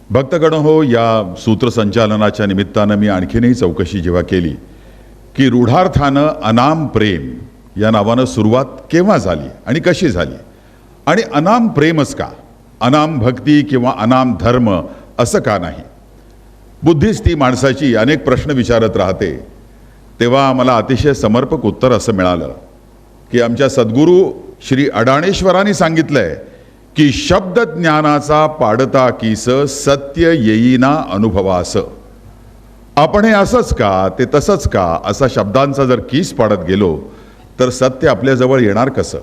भक्तगण हो, या सूत्रसंचालनाच्या निमित्तानं मी आणखीनही चौकशी जेव्हा केली की रूढार्थानं अनाम प्रेम या नावानं सुरुवात केव्हा झाली आणि कशी झाली, आणि अनाम प्रेमच का, अनाम भक्ती किंवा अनाम धर्म असं का नाही. बुद्धीच ती माणसाची अनेक प्रश्न विचारत राहते. तेव्हा मला अतिशय समर्पक उत्तर असं मिळालं की आमच्या सद्गुरू श्री अडाणेश्वरांनी सांगितलंय की शब्द ज्ञानाचा पाडता कीस सत्य येईना अनुभवास. आपण हे असंच का ते तसंच का असा शब्दांचा जर कीस पाडत गेलो तर सत्य आपल्याजवळ येणार कसं.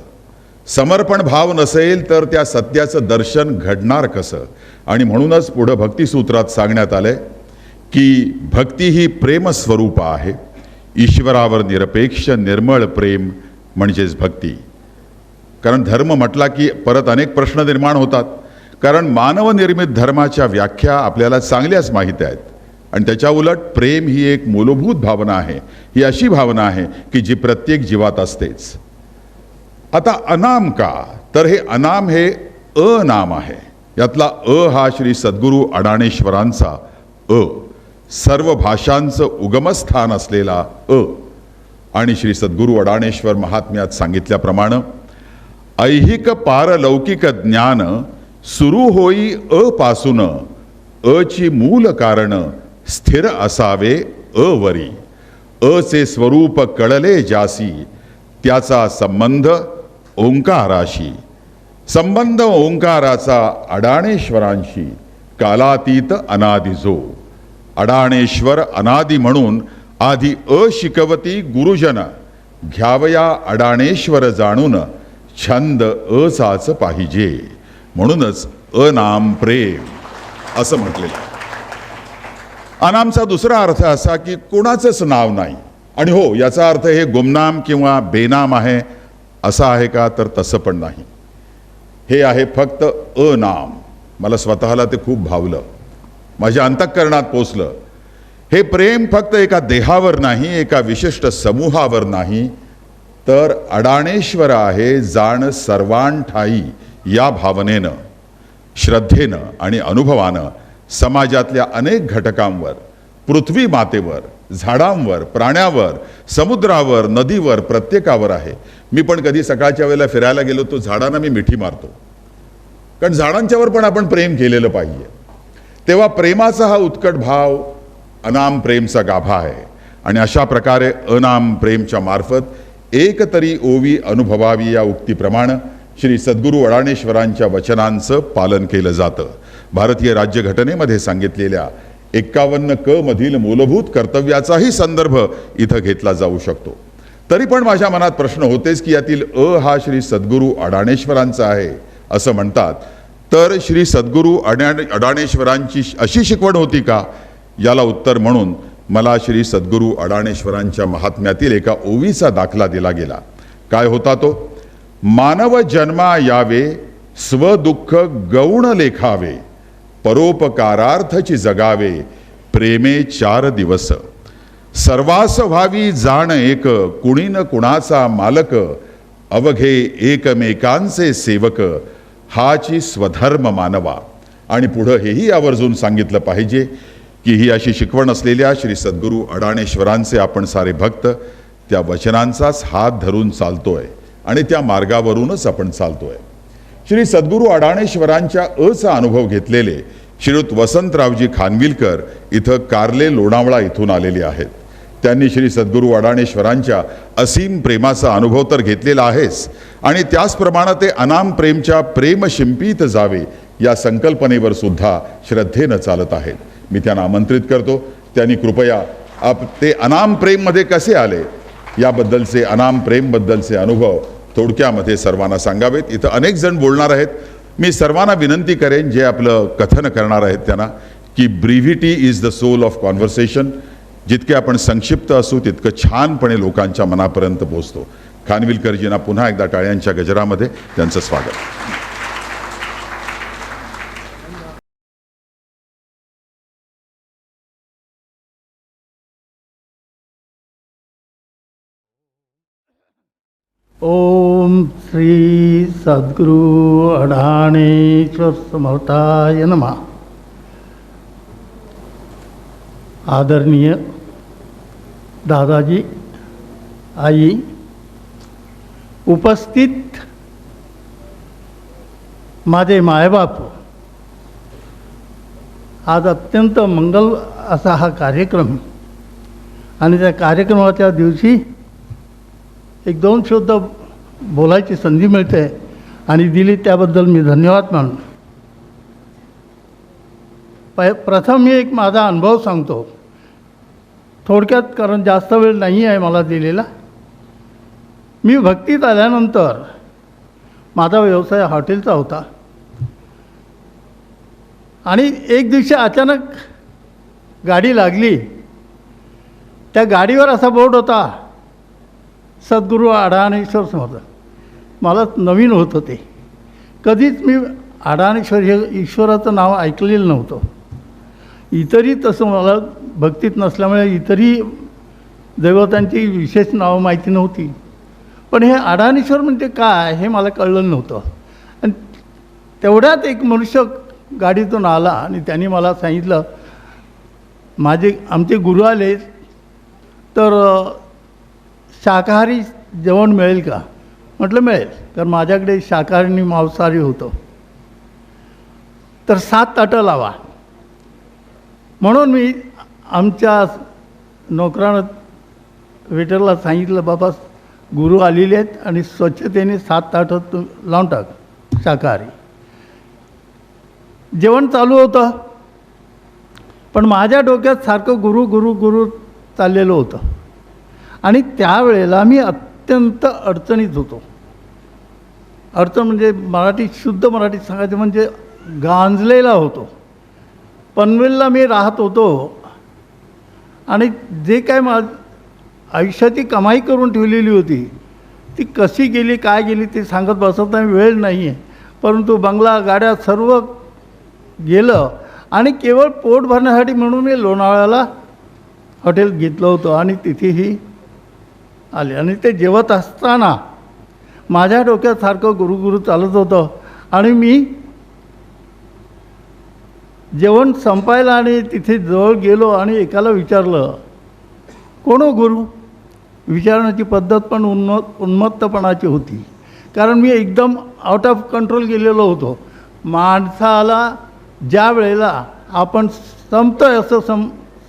समर्पण भाव नसेल तर त्या सत्याचं दर्शन घडणार कसं. आणि म्हणूनच पुढं भक्तिसूत्रात सांगण्यात आलंय की भक्ती ही प्रेमस्वरूप आहे. ईश्वरावर निरपेक्ष निर्मळ प्रेम म्हणजेच भक्ती. कारण धर्म म्हटला की परत अनेक प्रश्न निर्माण होतात. कारण मानवनिर्मित धर्माच्या व्याख्या आपल्याला चांगल्याच माहीत आहेत. आणि त्याच्या उलट प्रेम ही एक मूलभूत भावना आहे. ही अशी भावना आहे की जी प्रत्येक जीवात असतेच. आता अनाम का, तर हे अनाम हे अनाम आहे. यातला हा श्री सद्गुरू अडाणेश्वरांचा सर्व भाषांचं उगमस्थान असलेला आणि श्री सद्गुरू अडाणेश्वर महात्म्यात सांगितल्याप्रमाणे ऐहिक पारलौकिक ज्ञान सुरू होई पासून ची मूल कारण स्थिर असावे वरी. चे स्वरूप कळले जासी त्याचा संबंध ओंकाराशी. संबंध ओंकाराचा अडाणेश्वरांशी कालातीत अनादिजो. अडाणेश्वर अनादि म्हणून आधी शिकवती गुरुजन घ्यावया अडाणेश्वर जाणून छंद चाच पाहिजे. म्हणूनच अनाम प्रेम असं म्हटलेलं आहे. अनामचा दुसरा अर्थ असा की कोणाचंच नाव नाही. आणि हो, याचा अर्थ हे गुमनाम किंवा बेनाम आहे असं आहे का, तर तसं पण नाही. हे आहे फक्त अनाम. मला स्वतःला ते खूप भावलं, माझ्या अंतःकरणात पोचलं. हे प्रेम फक्त एका देहावर नाही, एका विशिष्ट समूहावर नाही, तर अडाणेश्वर आहे जाण सर्वांठाई या भावनेनं, श्रद्धेनं आणि अनुभवानं समाजातल्या अनेक घटकांवर, पृथ्वी मातेवर, झाडांवर, प्राण्यावर, समुद्रावर, नदीवर, प्रत्येकावर आहे. मी पण कधी सकाळच्या वेळेला फिरायला गेलो तो झाडांना मी मिठी मारतो, कारण झाडांच्यावर पण आपण प्रेम केलेलं पाहिजे. तेव्हा प्रेमाचा हा उत्कट भाव अनाम प्रेमचा गाभा आहे. आणि अशा प्रकारे अनाम प्रेमच्या मार्फत एक तरी ओवी अनुभवावी या उक्तीप्रमाणे श्री सद्गुरू अडाणेश्वरांच्या वचनांचं पालन केलं जातं. भारतीय राज्यघटनेमध्ये सांगितलेल्या 51 क मधील मूलभूत कर्तव्याचाही संदर्भ इथं घेतला जाऊ शकतो. तरी पण माझ्या मनात प्रश्न होतेच की यातील हा श्री सद्गुरू अडाणेश्वरांचा आहे असं म्हणतात, तर श्री सद्गुरू अडाणेश्वरांची अशी शिकवण होती का. याला उत्तर म्हणून मला श्री सद्गुरू अडाणेश्वरांच्या महात्म्यातील एका ओवीचा दाखला दिला गेला. काय होता तो. मानव जन्मा यावे स्वदुःख गौण लेखावे परोपकारार्थची जगावे प्रेमे 4 दिवस. सर्वास व्हावी जाण एक कुणी न कुणाचा मालक अवघे एकमेकांचे सेवक हाची स्वधर्म मानवा. आणि पुढं हेही आवर्जून सांगितलं पाहिजे की ही अशी शिकवण असलेल्या श्री सद्गुरू अडाणेश्वरांचे आपण सारे भक्त त्या वचनांचाच हात धरून चालतोय आणि त्या मार्गावरूनच आपण चालतोय. श्री सद्गुरू अडाणेश्वरांच्या चा अनुभव घेतलेले श्रीयुत वसंतरावजी खानविलकर इथं कार्ले लोणावळा इथून आलेले आहेत. त्यांनी श्री सद्गुरू अडाणेश्वरांच्या असीम प्रेमाचा अनुभव तर घेतलेला आहेच, आणि त्याचप्रमाणे ते अनाम प्रेमच्या प्रेम शिंपीत जावे या संकल्पनेवर सुद्धा श्रद्धेनं चालत आहेत. मी त्यांना आमंत्रित करतो, त्यांनी कृपया ते अनाम प्रेममध्ये कसे आले याबद्दलचे, अनाम प्रेमबद्दलचे अनुभव थोडक्यामध्ये सर्वांना सांगावेत. इथं अनेक जण बोलणार आहेत. मी सर्वांना विनंती करेन जे आपलं कथन करणार आहेत त्यांना की brevity is the soul of conversation. जितके आपण संक्षिप्त असू तितकं छानपणे लोकांच्या मनापर्यंत पोहोचतो. खानविलकरजींना पुन्हा एकदा टाळ्यांच्या गजरामध्ये त्यांचं स्वागत. ओम श्री सद्गुरु अडाणेश्वर समर्थाय नमः. आदरणीय दादाजी, आई, उपस्थित माझे मायबाप, आज अत्यंत मंगल असा हा कार्यक्रम आणि त्या कार्यक्रमाच्या दिवशी एक दोन शब्द बोलायची संधी मिळते आणि दिली त्याबद्दल मी धन्यवाद मानतो. प्रथम मी एक माझा अनुभव सांगतो थोडक्यात, कारण जास्त वेळ नाही आहे मला दिलेला. मी भक्तीत आल्यानंतर माझा व्यवसाय हॉटेलचा होता आणि एक दिवशी अचानक गाडी लागली. त्या गाडीवर असा बोर्ड होता, सद्गुरू अडाणेश्वर समर्थ. मला नवीन होतं ते, कधीच मी अडाणेश्वर हे ईश्वराचं नाव ऐकलेलं नव्हतं. इतरही तसं मला भक्तीत नसल्यामुळे इतरही दैवतांची विशेष नावं माहिती नव्हती. पण हे अडाणेश्वर म्हणजे काय हे मला कळलं नव्हतं. आणि तेवढ्यात एक मनुष्य गाडीतून आला आणि त्यांनी मला सांगितलं, आमचे गुरु आले तर शाकाहारी जेवण मिळेल का? म्हटलं मिळेल. तर माझ्याकडे शाकाहारी आणि मांसाहारी होतं. तर 7 ताटं लावा म्हणून मी आमच्या नोकरानं वेटरला सांगितलं, बाबा गुरु आलेले आहेत आणि स्वच्छतेने 7 ताटं लावून टाक शाकाहारी. जेवण चालू होतं पण माझ्या डोक्यात सारखं गुरु गुरु गुरु चाललेलं होतं आणि त्यावेळेला मी अत्यंत अडचणीत होतो. अडचण म्हणजे शुद्ध मराठीत सांगायचं म्हणजे गांजलेला होतो. पनवेलला मी राहत होतो आणि जे काय आयुष्याची कमाई करून ठेवलेली होती ती कशी गेली काय गेली ते सांगत बसत नाही, वेळ नाही आहे. परंतु बंगला गाड्या सर्व गेलं आणि केवळ पोट भरण्यासाठी म्हणून मी लोणावळ्याला हॉटेल घेतलं होतं आणि तिथेही आले. आणि ते जेवत असताना माझ्या डोक्यात सारखं गुरु गुरु चालत होतं आणि मी जेवण संपायला आणि तिथे जवळ गेलो आणि एकाला विचारलं, कोण हो गुरु? विचारण्याची पद्धत पण उन्मत्तपणाची होती, कारण मी एकदम आउट ऑफ कंट्रोल गेलेलो होतो. माणसाला ज्या वेळेला आपण संपतो आहे असं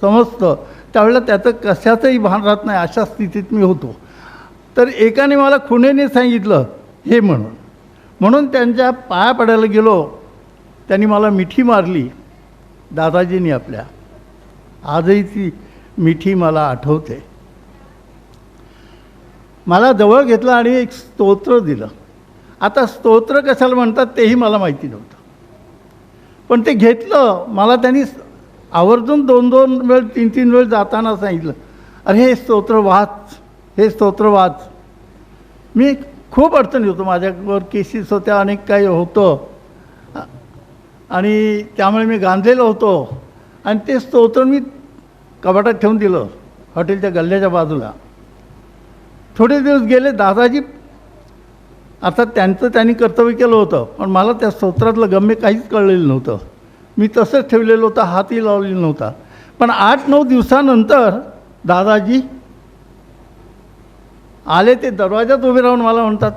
समजतं त्यावेळेला त्याचं कशाचंही भान राहत नाही, अशा स्थितीत मी होतो. तर एकाने मला खुणेने सांगितलं हे म्हणून त्यांच्या पाया पडायला गेलो. त्यांनी मला मिठी मारली दादाजींनी आपल्या. आजही ती मिठी मला आठवते. मला जवळ घेतलं आणि एक स्तोत्र दिलं. आता स्तोत्र कशाला म्हणतात तेही मला माहिती नव्हतं, पण ते घेतलं. मला त्यांनी आवर्जून 2-2 वेळ 3-3 वेळ जाताना सांगितलं, अरे हे स्तोत्र वाच, हे स्तोत्र वाच. मी खूप अडचणी होतो, माझ्यावर केसेस होत्या, अनेक काही होतं आणि त्यामुळे मी गांजलेलो होतो. आणि ते स्तोत्र मी कपाटात ठेवून दिलं हॉटेलच्या गल्ल्याच्या बाजूला. थोडे दिवस गेले, दादाजी अर्थात त्यांनी कर्तव्य केलं होतं, पण मला त्या स्तोत्रातलं गम्य काहीच कळलेलं नव्हतं. मी तसंच ठेवलेलं होतं, हातही लावलेला नव्हता. पण 8-9 दिवसानंतर दादाजी आले. ते दरवाजात उभे राहून मला म्हणतात,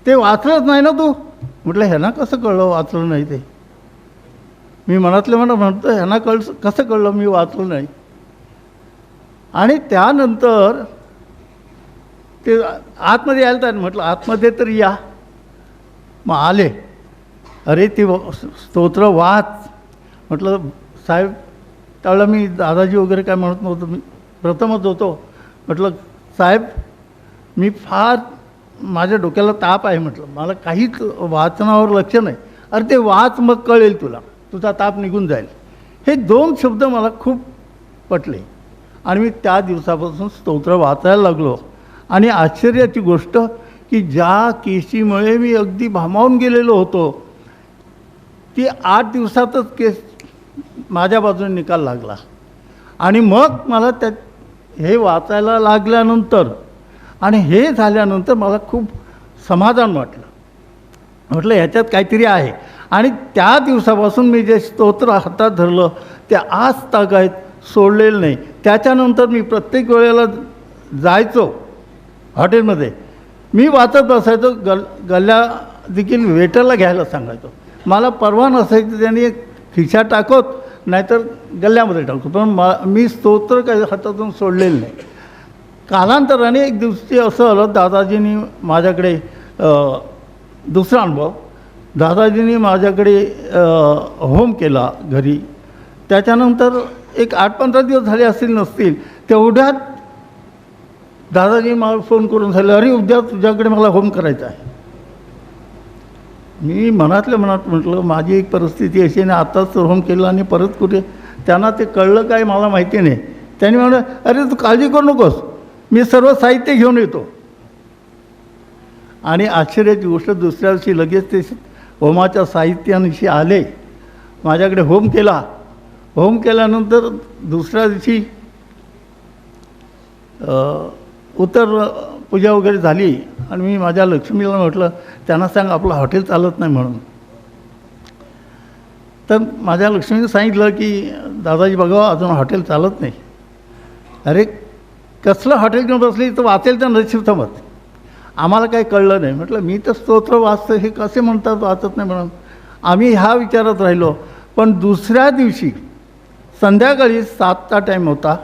ते वाचलंच नाही ना तू? म्हटलं ह्यांना कसं कळलं वाचलं नाही ते? मी मनातलं म्हणतो ह्यांना कसं कळलं मी वाचलं नाही? आणि त्यानंतर ते आतमध्ये यायला तर म्हटलं आतमध्ये तर या. मग आले. अरे ते स्तोत्र वाच. म्हटलं साहेब, त्यावेळेला मी दादाजी वगैरे काय म्हणत नव्हतं, मी प्रथमच होतो. म्हटलं साहेब, मी फार माझ्या डोक्याला ताप आहे. म्हटलं मला काहीच वाचनावर लक्ष नाही. अरे ते वाच, मग कळेल तुला, तुझा ताप निघून जाईल. हे 2 शब्द मला खूप पटले आणि मी त्या दिवसापासून स्तोत्र वाचायला लागलो. आणि आश्चर्याची गोष्ट की ज्या केसीमुळे मी अगदी भामावून गेलेलो होतो ती 8 दिवसातच केस माझ्या बाजूने निकाल लागला. आणि मग मला हे वाचायला लागल्यानंतर आणि हे झाल्यानंतर मला खूप समाधान वाटलं. म्हटलं ह्याच्यात काहीतरी आहे. आणि त्या दिवसापासून मी जे स्तोत्र हातात धरलं ते आज तागायत सोडलेलं नाही. त्याच्यानंतर मी प्रत्येक वेळेला जायचो हॉटेलमध्ये, मी वाचत बसायचो. गल्ल्या देखील वेटरला घ्यायला सांगायचो. मला परवा नसायची, त्यांनी खिशात टाकत नाहीतर गल्ल्यामध्ये टाकतो, पण मी स्तोत्र काही हातातून सोडलेलं नाही. कालांतराने एक दिवशी असं आलं, दादाजींनी माझ्याकडे दुसरा अनुभव, दादाजींनी माझ्याकडे होम केला घरी. त्याच्यानंतर एक 8-15 दिवस झाले असतील नसतील, तेवढ्यात दादाजी मला फोन करून झाले, अरे उद्या तुझ्याकडे मला होम करायचा आहे. मी मनातल्या मनात म्हटलं, माझी एक परिस्थिती अशी नाही, आत्ताच होम केलं आणि परत कुठे. त्यांना ते कळलं काय मला माहिती नाही. त्यांनी म्हटलं, अरे तू काळजी करू नकोस, मी सर्व साहित्य घेऊन येतो. आणि आश्चर्याची गोष्ट, दुसऱ्या दिवशी लगेच ते होमाच्या साहित्यानिशी आले, माझ्याकडे होम केला. होम केल्यानंतर दुसऱ्या दिवशी उत्तर पूजा वगैरे झाली आणि मी माझ्या लक्ष्मीला म्हटलं, त्यांना सांग आपलं हॉटेल चालत नाही म्हणून. तर माझ्या लक्ष्मीने सांगितलं की दादाजी बघा अजून हॉटेल चालत नाही. अरे कसलं हॉटेल घेऊन बसली, तर वाचेल तर नशीब थांबत. आम्हाला काही कळलं नाही. म्हटलं मी तर स्तोत्र वाचतं, हे कसे म्हणतात वाचत नाही म्हणून. आम्ही ह्या विचारात राहिलो. पण दुसऱ्या दिवशी संध्याकाळी 7चा टाईम होता.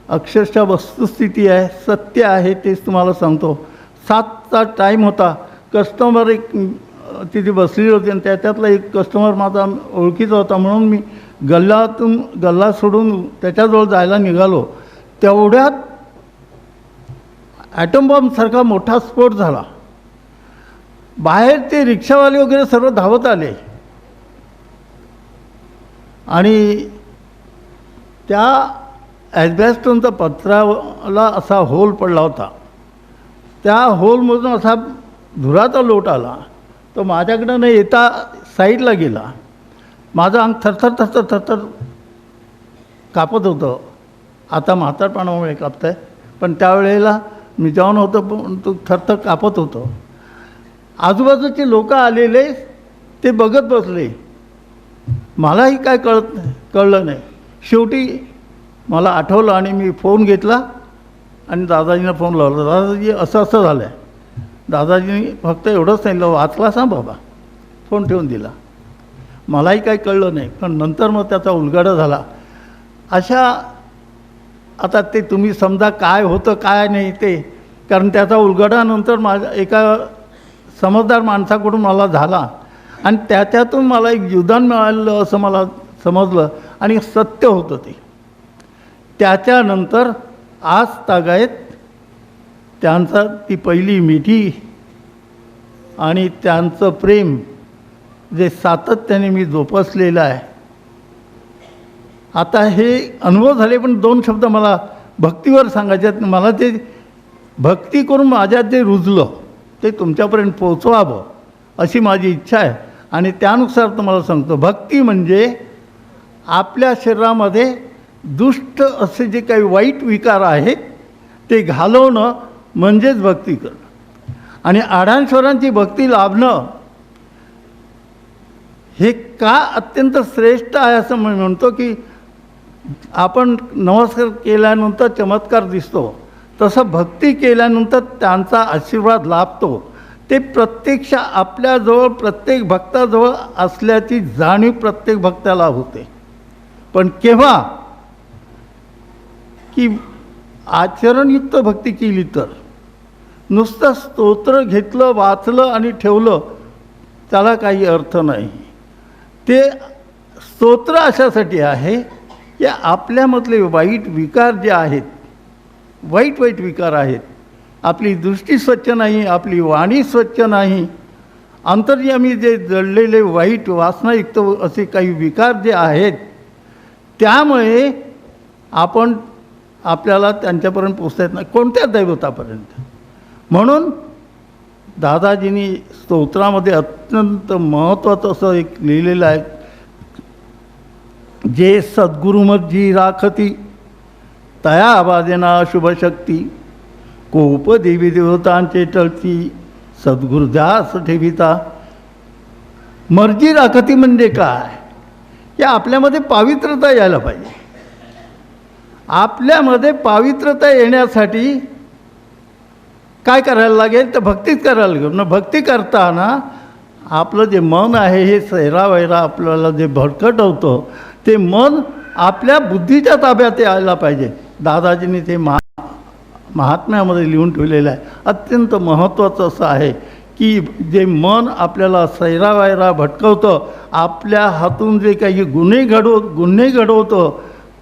अक्षरशः वस्तुस्थिती आहे, सत्य आहे, तेच तुम्हाला सांगतो. 7चा टाईम होता. कस्टमर एक तिथे बसलेली होती आणि त्याच्यातला एक कस्टमर माझा ओळखीचा होता, म्हणून मी गल्ला सोडून त्याच्याजवळ जायला निघालो. तेवढ्यात ॲटम बॉम्बसारखा मोठा स्फोट झाला. बाहेर ते रिक्षावाले वगैरे सर्व धावत आले आणि त्या ॲस्बॅस्टनचा पत्र्याला असा होल पडला होता. त्या होलमधून असा धुराचा लोट आला. तो माझ्याकडं न येता साईडला गेला. माझं अंग थरथर कापत होतं. आता म्हातारपणामुळे कापत आहे, पण त्यावेळेला मी जाऊन होतो, पण तो थरथर कापत होतं. आजूबाजूचे लोक आलेले ते बघत बसले. मलाही काय कळलं नाही. शेवटी मला आठवलं आणि मी फोन घेतला आणि दादाजींना फोन लावला. दादाजी असं असं झालं आहे. दादाजींनी फक्त एवढंच सांगितलं, वाचला सांग बाबा, फोन ठेवून दिला. मलाही काही कळलं नाही. पण नंतर मग त्याचा उलगडा झाला. अशा आता ते तुम्ही समजा काय होतं काय नाही ते, कारण त्याचा उलगडानंतर माझ्या एका समजदार माणसाकडून मला झाला आणि त्याच्यातून मला एक जीवदान मिळालं असं मला समजलं आणि सत्य होतं ते. त्याच्यानंतर आज तागायत त्यांचा ती पहिली मिठी आणि त्यांचं प्रेम जे सातत्याने मी जोपासलेलं आहे. आता हे अनुभव झाले, पण 2 शब्द मला भक्तीवर सांगायचे आहेत. मला ते भक्ती करून माझ्यात जे रुजलं ते तुमच्यापर्यंत पोचवावं अशी माझी इच्छा आहे. आणि त्यानुसार तुम्हाला सांगतो, भक्ती म्हणजे आपल्या शरीरामध्ये दुष्ट असे जे काही वाईट विकार आहेत ते घालवणं म्हणजेच भक्ती करणं. आणि आढांश्वरांची भक्ती लाभणं हे का अत्यंत श्रेष्ठ आहे असं मी म्हणतो की आपण नमस्कार केल्यानंतर चमत्कार दिसतो, तसं भक्ती केल्यानंतर त्यांचा आशीर्वाद लाभतो. ते प्रत्यक्ष आपल्याजवळ प्रत्येक भक्ताजवळ असल्याची जाणीव प्रत्येक भक्ताला होते. पण केव्हा की आचरणयुक्त भक्ती केली तर. नुसतं स्तोत्र घेतलं, वाचलं आणि ठेवलं त्याला काही अर्थ नाही. ते स्तोत्र अशासाठी आहे की आपल्यामधले वाईट विकार जे आहेत, वाईट विकार आहेत, आपली दृष्टी स्वच्छ नाही, आपली वाणी स्वच्छ नाही, अंतर्यामी जे जळलेले वाईट वासनायुक्त असे काही विकार जे आहेत, त्यामुळे आपल्याला त्यांच्यापर्यंत पोचता येत नाही, कोणत्या दैवतापर्यंत. म्हणून दादाजींनी स्तोत्रामध्ये अत्यंत महत्त्वाचं असं एक लिहिलेलं आहे, जे सद्गुरुमत जी राखती तया आवाजेना शुभशक्ती, कोप देवी देवतांचे टळती सद्गुरुदास ठेविता. मर्जी राखती म्हणजे काय की आपल्यामध्ये पावित्रता यायला पाहिजे. आपल्यामध्ये पावित्रता येण्यासाठी काय करायला लागेल तर भक्तीच करायला लागेल. न भक्ती करताना आपलं जे मन आहे हे सैरावैरा आपल्याला जे भरकटवतं ते मन आपल्या बुद्धीच्या ताब्यात यायला पाहिजे. दादाजींनी ते महात्म्यामध्ये लिहून ठेवलेलं आहे. अत्यंत महत्त्वाचं असं आहे की जे मन आपल्याला सैरावैरा भटकवतं, आपल्या हातून जे काही गुन्हे घडवतं,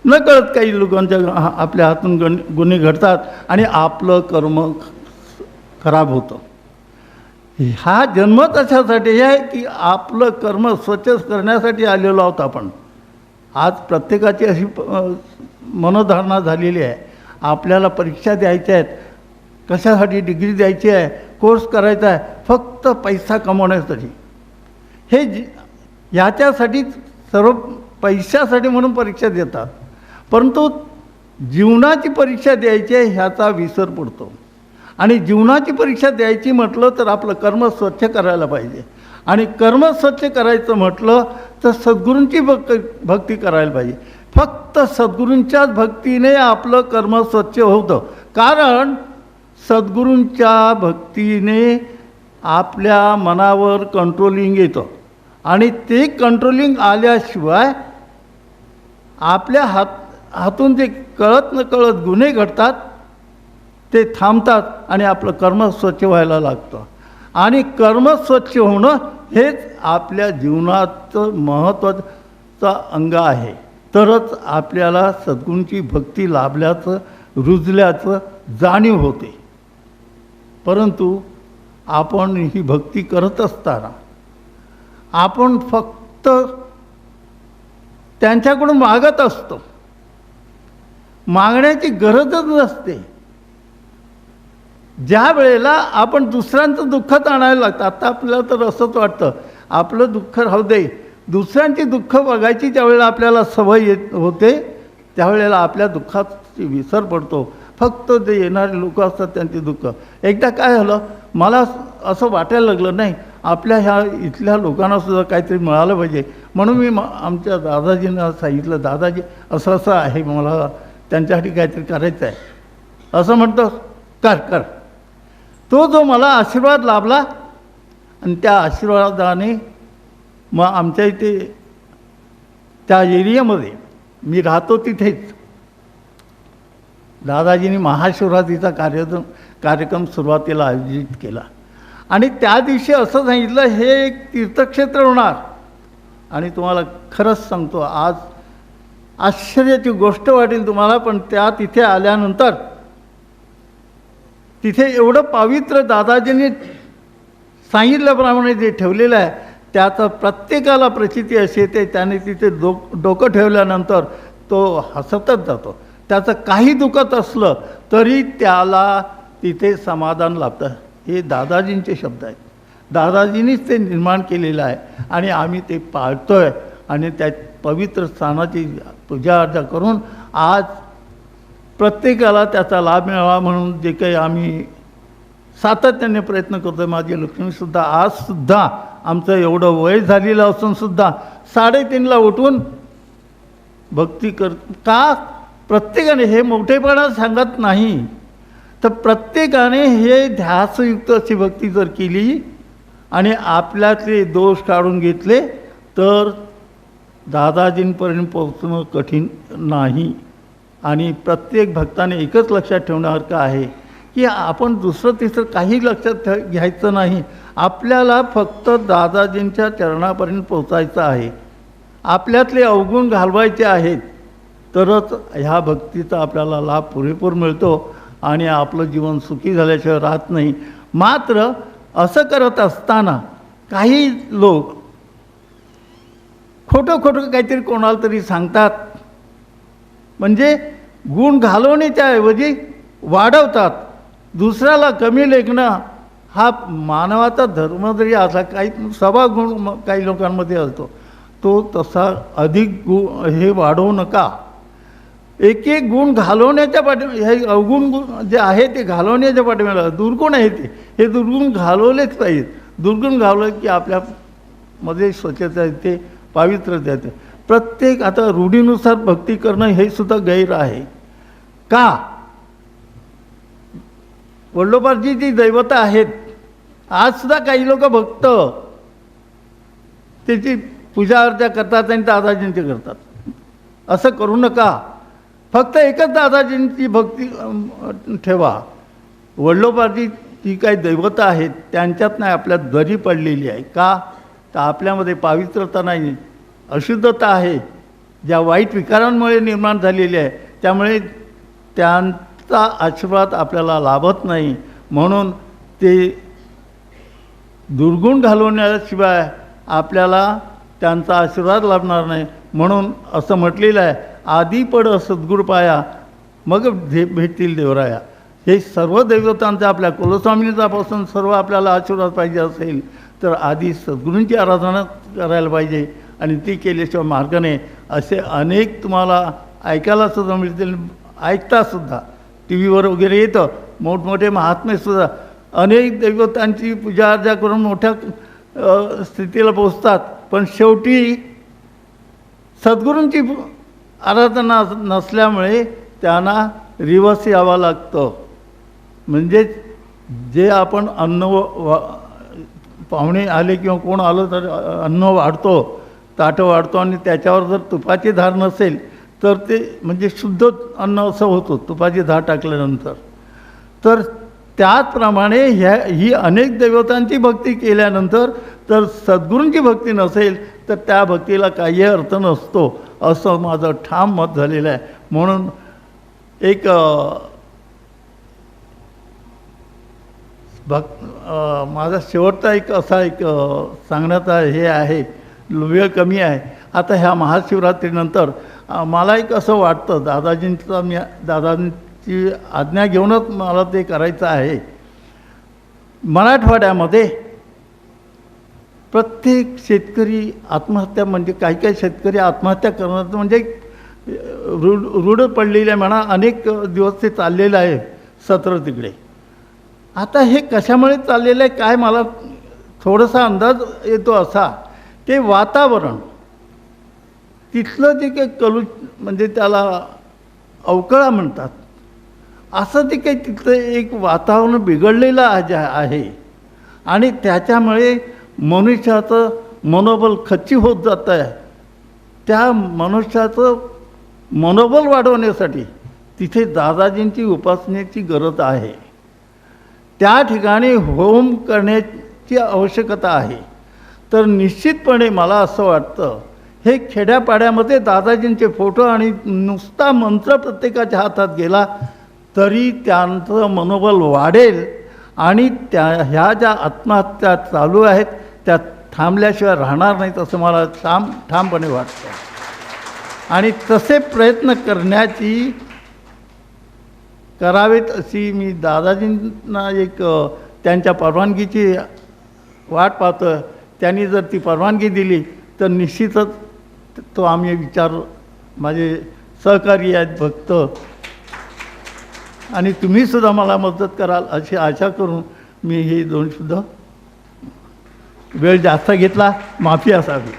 नकळत काही लोकांच्या आपल्या हातून गुन्हे घडतात आणि आपलं कर्म खराब होतं. हा जन्म तशासाठी आहे की आपलं कर्म स्वच्छ करण्यासाठी आलेलो आहोत आपण. आज प्रत्येकाची अशी मनोधारणा झालेली आहे. आपल्याला परीक्षा द्यायच्या आहेत, कशासाठी डिग्री द्यायची आहे, कोर्स करायचा आहे, फक्त पैसा कमवण्यासाठी. ह्याच्यासाठी सर्व पैशासाठी म्हणून परीक्षा देतात, परंतु जीवनाची परीक्षा द्यायची आहे ह्याचा विसर पडतो. आणि जीवनाची परीक्षा द्यायची म्हटलं तर आपलं कर्म स्वच्छ करायला पाहिजे. आणि कर्म स्वच्छ करायचं म्हटलं तर सद्गुरूंची भक्ती करायला पाहिजे. फक्त सद्गुरूंच्याच भक्तीने आपलं कर्म स्वच्छ होतं. कारण सद्गुरूंच्या भक्तीने आपल्या मनावर कंट्रोलिंग येतं आणि ते कंट्रोलिंग आल्याशिवाय आपल्या हातून जे कळत नकळत गुन्हे घडतात ते थांबतात आणि आपलं कर्म स्वच्छ व्हायला लागतं. आणि कर्म स्वच्छ होणं हेच आपल्या जीवनाचं महत्त्वाचं अंग आहे. तरच आपल्याला सद्गुरूंची भक्ती लाभल्याचं, रुजल्याचं जाणीव होते. परंतु आपण ही भक्ती करत असताना आपण फक्त त्यांच्याकडून मागत असतो. मागण्याची गरजच नसते. ज्या वेळेला आपण दुसऱ्यांचं दुःखात आणायला लागतं, आता आपल्याला तर असंच वाटतं आपलं दुःख राहू दे, दुसऱ्यांची दुःख बघायची ज्यावेळेला आपल्याला सवय होते त्यावेळेला आपल्या दुःखाची विसर पडतो. फक्त जे येणारे लोक असतात त्यांचे दुःख. एकदा काय झालं, मला असं वाटायला लागलं नाही आपल्या ह्या इथल्या लोकांनासुद्धा काहीतरी मिळालं पाहिजे. म्हणून मी आमच्या दादाजींना सांगितलं, दादाजी असं असं आहे, मला त्यांच्यासाठी काहीतरी करायचं आहे. असं म्हणतो, कर कर. तो जो मला आशीर्वाद लाभला आणि त्या आशीर्वादाने मग आमच्या इथे त्या एरियामध्ये मी राहतो तिथेच दादाजींनी महाशिवरात्रीचा कार्यक्रम सुरुवातीला आयोजित केला. आणि त्या दिवशी असं सांगितलं, हे एक तीर्थक्षेत्र होणार. आणि तुम्हाला खरंच सांगतो, आज आश्चर्याची गोष्ट वाटेल तुम्हाला, पण त्या तिथे आल्यानंतर तिथे एवढं पावित्र दादाजींनी सांगितल्याप्रमाणे जे ठेवलेलं आहे त्याचं प्रत्येकाला प्रचिती अशी येते. त्याने तिथे डोकं ठेवल्यानंतर तो हसतच जातो. त्याचं काही दुखत असलं तरी त्याला तिथे समाधान लाभतं. हे दादाजींचे शब्द आहेत. दादाजींनीच ते निर्माण केलेलं आहे आणि आम्ही ते पाळतो आहे. आणि त्या पवित्र स्थानाची पूजा अर्चा करून आज प्रत्येकाला त्याचा लाभ मिळावा म्हणून जे काही आम्ही सातत्याने प्रयत्न करतो आहे. माझी लक्ष्मीसुद्धा आजसुद्धा आमचं एवढं वय झालेलं असूनसुद्धा 3:30ला उठून भक्ती का प्रत्येकाने हे मोठेपणा सांगत नाही, तर प्रत्येकाने हे ध्यासयुक्त अशी भक्ती जर केली आणि आपल्यातले दोष काढून घेतले तर दादाजींपर्यंत पोहोचणं कठीण नाही. आणि प्रत्येक भक्ताने एकच लक्षात ठेवण्यासारखं आहे की आपण दुसरं तिसरं काही लक्षात घ्यायचं नाही. आपल्याला फक्त दादाजींच्या चरणापर्यंत पोचायचं आहे. आपल्यातले अवगुण घालवायचे आहेत तरच ह्या भक्तीचा आपल्याला लाभ पुरेपूर मिळतो आणि आपलं जीवन सुखी झाल्याशिवाय राहत नाही. मात्र असं करत असताना काही लोक खोटं काहीतरी कोणाला तरी सांगतात, म्हणजे गुण घालवण्याच्या ऐवजी वाढवतात. दुसऱ्याला कमी लेखणं हा मानवाचा धर्म जरी असला, काही स्वभावगुण काही लोकांमध्ये असतो, तो तसा अधिक हे वाढवू नका. एक गुण घालवण्याच्या हे अवगुण जे आहे ते घालवण्याच्या पाठीमागे दुर्गुण आहे हे दुर्गुण घालवलेच पाहिजेत. दुर्गुण घालवले की आपल्यामध्ये स्वच्छता येते, पावित्रता येते. प्रत्येक आता रूढीनुसार भक्ती करणं हे सुद्धा गैर आहे. का? वडलोबाची जी दैवता आहेत, आज सुद्धा काही लोक भक्त त्याची पूजा अर्चा करतात आणि दादाजींची करतात. असं करू नका. फक्त एकच दादाजींची भक्ती ठेवा. वडलोबाची जी काही दैवता आहेत त्यांच्यात नाही आपल्यात दरी पडलेली आहे. का? तर आपल्यामध्ये पावित्रता नाही, अशुद्धता आहे, ज्या वाईट विकारांमुळे निर्माण झालेली आहे. त्यामुळे त्यांचा आशीर्वाद आपल्याला लाभत नाही. म्हणून ते दुर्गुण घालवण्याशिवाय आपल्याला त्यांचा आशीर्वाद लाभणार नाही. म्हणून असं म्हटलेलं आहे, आधी पड सद्गुरू पाया मग भेटतील देवराया. हे सर्व दैवतांचा आपल्या कुलस्वामींचापासून सर्व आपल्याला आशीर्वाद पाहिजे असेल तर आधी सद्गुरूंची आराधना करायला पाहिजे आणि ती केल्याशिवाय मार्ग नाही. असे अनेक तुम्हाला ऐकायला सुद्धा मिळतील, ऐकतासुद्धा टी व्हीवर वगैरे येतं. मोठमोठे महात्मेसुद्धा अनेक दैवतांची पूजा अर्चा करून मोठ्या स्थितीला पोचतात. पण शेवटी सद्गुरूंची आराधना नसल्यामुळे त्यांना रिवर्स यावं लागतं. म्हणजेच जे आपण पाहुणे आले किंवा कोण आलं तर अन्न वाढतो, ताटं वाढतो आणि त्याच्यावर जर तुपाची धार नसेल तर ते म्हणजे शुद्ध अन्न असं होतं तुपाची धार टाकल्यानंतर. तर त्याचप्रमाणे ही अनेक दैवतांची भक्ती केल्यानंतर तर सद्गुरूंची भक्ती नसेल तर त्या भक्तीला काही अर्थ नसतो, असं माझं ठाम मत झालेलं आहे. म्हणून एक माझा शेवटचा एक असा एक सांगण्याचा हे आहे, वेळ कमी आहे. आता ह्या महाशिवरात्रीनंतर मला एक असं वाटतं, दादांची आज्ञा घेऊनच मला ते करायचं आहे. मराठवाड्यामध्ये प्रत्येक शेतकरी आत्महत्या, म्हणजे काही काही शेतकरी आत्महत्या करणं म्हणजे रूढ पडलेलं आहे म्हणा. अनेक दिवस ते चाललेलं आहे सत्र तिकडे. आता हे कशामुळे चाललेलं आहे काय, मला थोडासा अंदाज येतो असा की वातावरण तिथलं जे काही म्हणजे त्याला अवकळा म्हणतात, असं ते काही तिथलं एक वातावरण बिघडलेलं आहे आणि त्याच्यामुळे मनुष्याचं मनोबल खच्ची होत जातं आहे. त्या मनुष्याचं मनोबल वाढवण्यासाठी तिथे दादाजींची उपासनेची गरज आहे. त्या ठिकाणी होम करण्याची आवश्यकता आहे. तर निश्चितपणे मला असं वाटतं, हे खेड्यापाड्यामध्ये दादाजींचे फोटो आणि नुसता मंत्र प्रत्येकाच्या हातात गेला तरी त्यांचं मनोबल वाढेल आणि ह्या ज्या आत्महत्या चालू आहेत त्या थांबल्याशिवाय राहणार नाहीत असं मला ठामपणे वाटतं. आणि तसे प्रयत्न करावेत अशी मी दादाजींना एक त्यांच्या परवानगीची वाट पाहतो. त्यांनी जर ती परवानगी दिली तर निश्चितच तो आम्ही विचार, माझे सहकारी आहेत भक्त आणि तुम्हीसुद्धा मला मदत कराल अशी आशा करून मी हे दोन सुद्धा वेळ जास्त घेतला, माफी असावी.